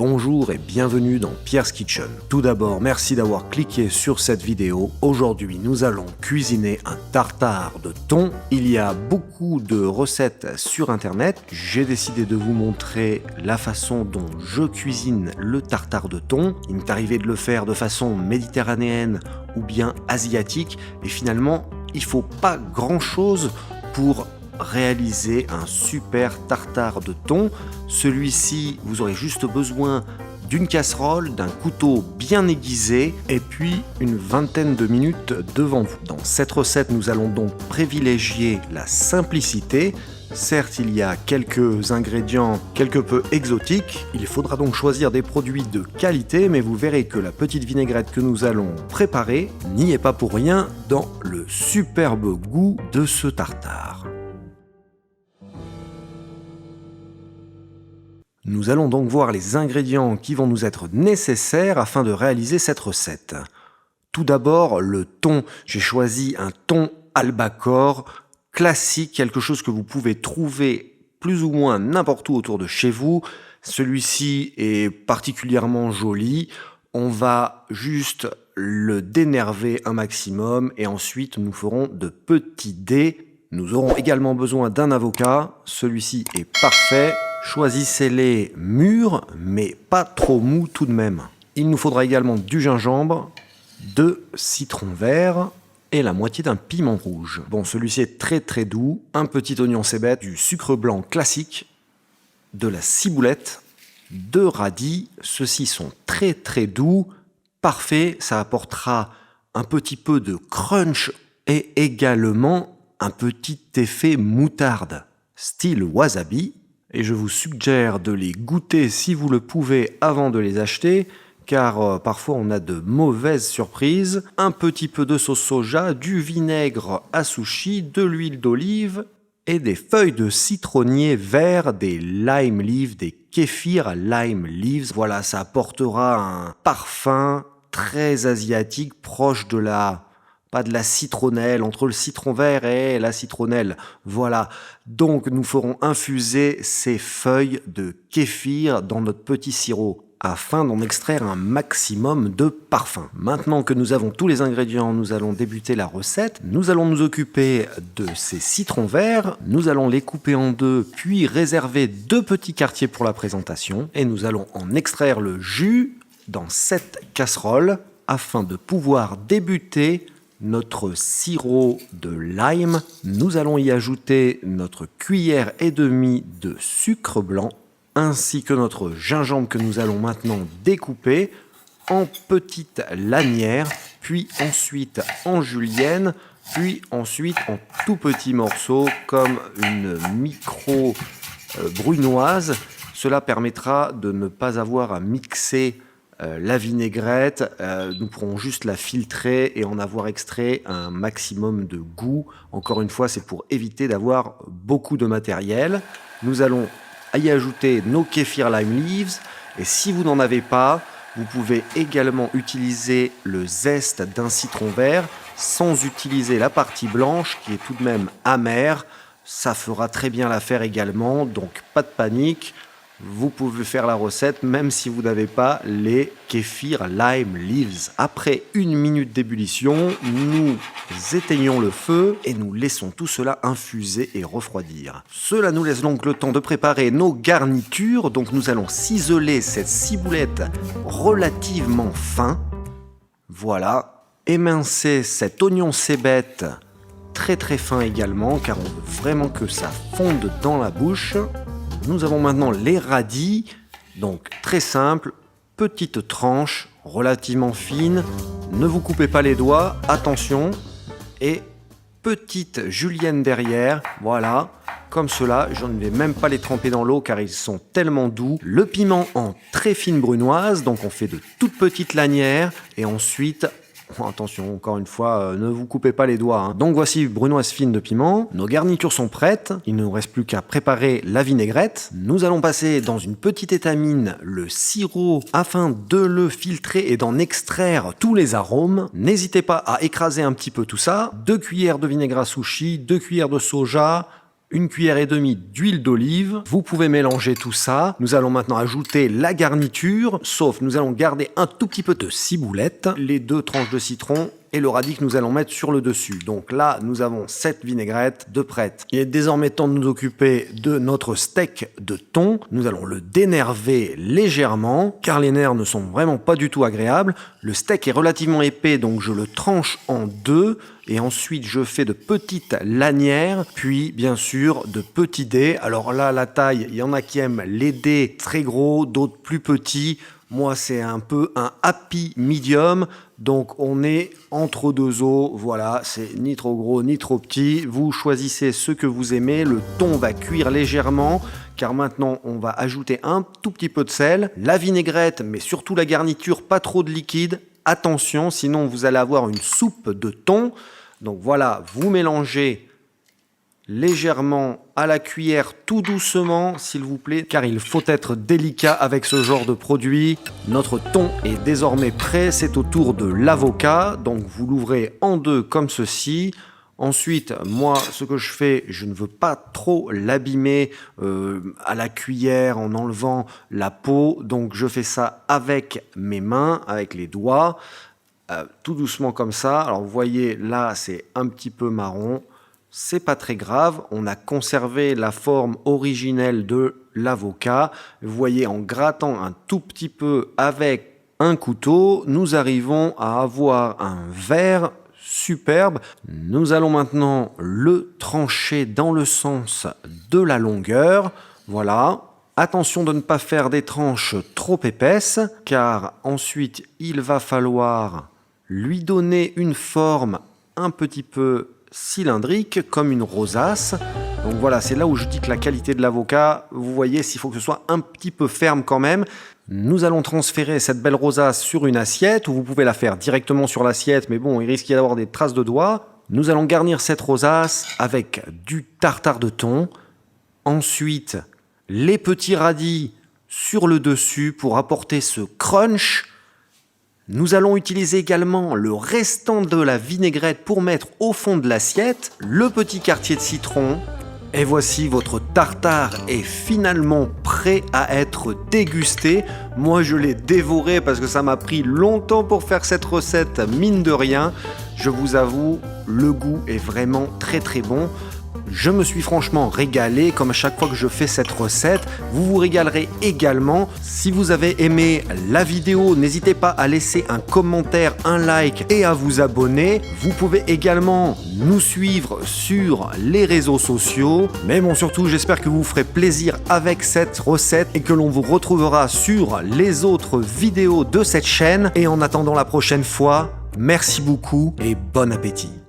Bonjour et bienvenue dans Pierre's Kitchen. Tout d'abord, merci d'avoir cliqué sur cette vidéo. Aujourd'hui, nous allons cuisiner un tartare de thon. Il y a beaucoup de recettes sur internet. J'ai décidé de vous montrer la façon dont je cuisine le tartare de thon. Il m'est arrivé de le faire de façon méditerranéenne ou bien asiatique. Et finalement, il faut pas grand chose pour réaliser un super tartare de thon. Celui-ci, vous aurez juste besoin d'une casserole, d'un couteau bien aiguisé et puis une vingtaine de minutes devant vous. Dans cette recette, nous allons donc privilégier la simplicité. Certes, il y a quelques ingrédients quelque peu exotiques. Il faudra donc choisir des produits de qualité, mais vous verrez que la petite vinaigrette que nous allons préparer n'y est pas pour rien dans le superbe goût de ce tartare. Nous allons donc voir les ingrédients qui vont nous être nécessaires afin de réaliser cette recette. Tout d'abord, le thon. J'ai choisi un thon albacore classique, quelque chose que vous pouvez trouver plus ou moins n'importe où autour de chez vous. Celui-ci est particulièrement joli. On va juste le dénerver un maximum et ensuite nous ferons de petits dés. Nous aurons également besoin d'un avocat. Celui-ci est parfait. Choisissez-les mûrs, mais pas trop mous tout de même. Il nous faudra également du gingembre, 2 citrons verts et la moitié d'un piment rouge. Bon, celui-ci est très doux. Un petit oignon cébette, du sucre blanc classique, de la ciboulette, 2 radis. Ceux-ci sont très doux, parfait. Ça apportera un petit peu de crunch et également un petit effet moutarde, style wasabi. Et je vous suggère de les goûter si vous le pouvez avant de les acheter, car parfois on a de mauvaises surprises. Un petit peu de sauce soja, du vinaigre à sushi, de l'huile d'olive et des feuilles de citronnier vert, des lime leaves, des kéfirs lime leaves. Voilà, ça apportera un parfum très asiatique, proche de pas de la citronnelle, entre le citron vert et la citronnelle. Voilà, donc nous ferons infuser ces feuilles de kéfir dans notre petit sirop afin d'en extraire un maximum de parfum. Maintenant que nous avons tous les ingrédients, nous allons débuter la recette. Nous allons nous occuper de ces citrons verts, nous allons les couper en deux, puis réserver 2 petits quartiers pour la présentation. Et nous allons en extraire le jus dans cette casserole afin de pouvoir débuter notre sirop de lime. Nous allons y ajouter notre cuillère et demie de sucre blanc ainsi que notre gingembre que nous allons maintenant découper en petites lanières, puis ensuite en julienne, puis ensuite en tout petits morceaux comme une micro brunoise. Cela permettra de ne pas avoir à mixer la vinaigrette, nous pourrons juste la filtrer et en avoir extrait un maximum de goût. Encore une fois, c'est pour éviter d'avoir beaucoup de matériel. Nous allons y ajouter nos kéfirs lime leaves et si vous n'en avez pas, vous pouvez également utiliser le zeste d'un citron vert sans utiliser la partie blanche qui est tout de même amère. Ça fera très bien l'affaire également, donc pas de panique. Vous pouvez faire la recette même si vous n'avez pas les kéfirs lime leaves. Après 1 minute d'ébullition, nous éteignons le feu et nous laissons tout cela infuser et refroidir. Cela nous laisse donc le temps de préparer nos garnitures. Donc nous allons ciseler cette ciboulette relativement fin. Voilà. Émincer cet oignon cébette très fin également car on veut vraiment que ça fonde dans la bouche. Nous avons maintenant les radis, donc très simple, petite tranche, relativement fine. Ne vous coupez pas les doigts, attention. Et petite julienne derrière, voilà, comme cela. Je ne vais même pas les tremper dans l'eau car ils sont tellement doux. Le piment en très fine brunoise, donc on fait de toutes petites lanières. Et ensuite, attention, encore une fois, ne vous coupez pas les doigts. Hein. Donc voici brunoise fine de piment. Nos garnitures sont prêtes. Il ne nous reste plus qu'à préparer la vinaigrette. Nous allons passer dans une petite étamine le sirop afin de le filtrer et d'en extraire tous les arômes. N'hésitez pas à écraser un petit peu tout ça. 2 cuillères de vinaigre à sushi, 2 cuillères de soja, 1,5 cuillère d'huile d'olive. Vous pouvez mélanger tout ça. Nous allons maintenant ajouter la garniture, sauf nous allons garder un tout petit peu de ciboulette, les 2 tranches de citron et le radis que nous allons mettre sur le dessus. Donc là, nous avons cette vinaigrette de prête. Il est désormais temps de nous occuper de notre steak de thon. Nous allons le dénerver légèrement, car les nerfs ne sont vraiment pas du tout agréables. Le steak est relativement épais, donc je le tranche en 2. Et ensuite, je fais de petites lanières, puis bien sûr de petits dés. Alors là, la taille, il y en a qui aiment les dés très gros, d'autres plus petits. Moi, c'est un peu un happy medium, donc on est entre deux eaux. Voilà, c'est ni trop gros ni trop petit. Vous choisissez ce que vous aimez. Le thon va cuire légèrement, car maintenant on va ajouter un tout petit peu de sel, la vinaigrette, mais surtout la garniture, pas trop de liquide. Attention, sinon vous allez avoir une soupe de thon. Donc voilà, vous mélangez légèrement à la cuillère, tout doucement s'il vous plaît, car il faut être délicat avec ce genre de produit. Notre thon est désormais prêt, c'est au tour de l'avocat, donc vous l'ouvrez en 2 comme ceci. Ensuite, moi, ce que je fais, je ne veux pas trop l'abîmer à la cuillère en enlevant la peau, donc je fais ça avec mes mains, avec les doigts, tout doucement comme ça. Alors vous voyez, là, c'est un petit peu marron. C'est pas très grave, on a conservé la forme originelle de l'avocat. Vous voyez, en grattant un tout petit peu avec un couteau, nous arrivons à avoir un verre superbe. Nous allons maintenant le trancher dans le sens de la longueur. Voilà. Attention de ne pas faire des tranches trop épaisses, car ensuite il va falloir lui donner une forme un petit peu cylindrique, comme une rosace. Donc voilà, c'est là où je dis que la qualité de l'avocat, vous voyez, s'il faut que ce soit un petit peu ferme quand même. Nous allons transférer cette belle rosace sur une assiette, ou vous pouvez la faire directement sur l'assiette, mais bon, il risque d'y avoir des traces de doigts. Nous allons garnir cette rosace avec du tartare de thon. Ensuite, les petits radis sur le dessus pour apporter ce crunch. Nous allons utiliser également le restant de la vinaigrette pour mettre au fond de l'assiette, le petit quartier de citron. Et voici, votre tartare est finalement prêt à être dégusté. Moi, je l'ai dévoré parce que ça m'a pris longtemps pour faire cette recette, mine de rien. Je vous avoue, le goût est vraiment très très bon. Je me suis franchement régalé, comme à chaque fois que je fais cette recette. Vous vous régalerez également. Si vous avez aimé la vidéo, n'hésitez pas à laisser un commentaire, un like et à vous abonner. Vous pouvez également nous suivre sur les réseaux sociaux. Mais bon, surtout, j'espère que vous vous ferez plaisir avec cette recette et que l'on vous retrouvera sur les autres vidéos de cette chaîne. Et en attendant la prochaine fois, merci beaucoup et bon appétit.